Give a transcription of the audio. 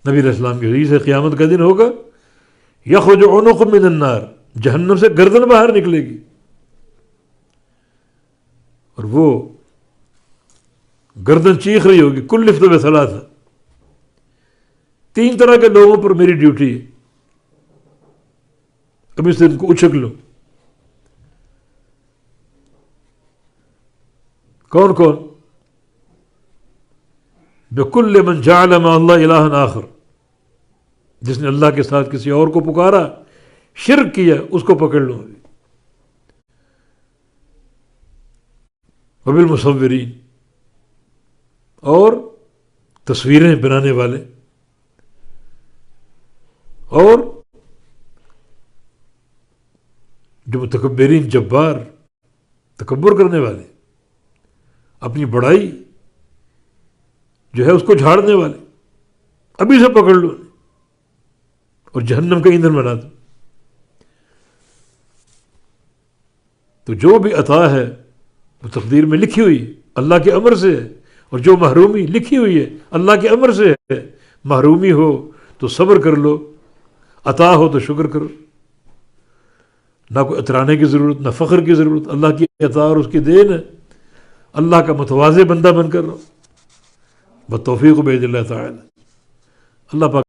نبی علیہ السلام کی حدیث ہے قیامت کا دن ہوگا یخرج عنق من النار، جہنم سے گردن باہر نکلے گی، اور وہ گردن چیخ رہی ہوگی کلفت بثلاثہ، 3 طرح کے لوگوں پر میری ڈیوٹی ہے، ابھی سے ان کو اچک لو۔ کون کون؟ بکل من جعل مع اللہ الہا آخر، جس نے اللہ کے ساتھ کسی اور کو پکارا، شرک کیا، اس کو پکڑ لو۔ وبالمصورین، اور تصویریں بنانے والے، اور جو متکبرین، جبار، تکبر کرنے والے، اپنی بڑائی جو ہے اس کو جھاڑنے والے، ابھی سے پکڑ لو اور جہنم کا ایندھن بنا دو۔ تو جو بھی عطا ہے وہ تقدیر میں لکھی ہوئی اللہ کے امر سے ہے، اور جو محرومی لکھی ہوئی ہے اللہ کے امر سے ہے۔ محرومی ہو تو صبر کر لو، عطا ہو تو شکر کرو، نہ کوئی اترانے کی ضرورت، نہ فخر کی ضرورت، اللہ کی عطا اور اس کی دین ہے، اللہ کا متواضع بندہ بن کر رہو، بتوفیق بید اللہ تعالی۔ اللہ پاک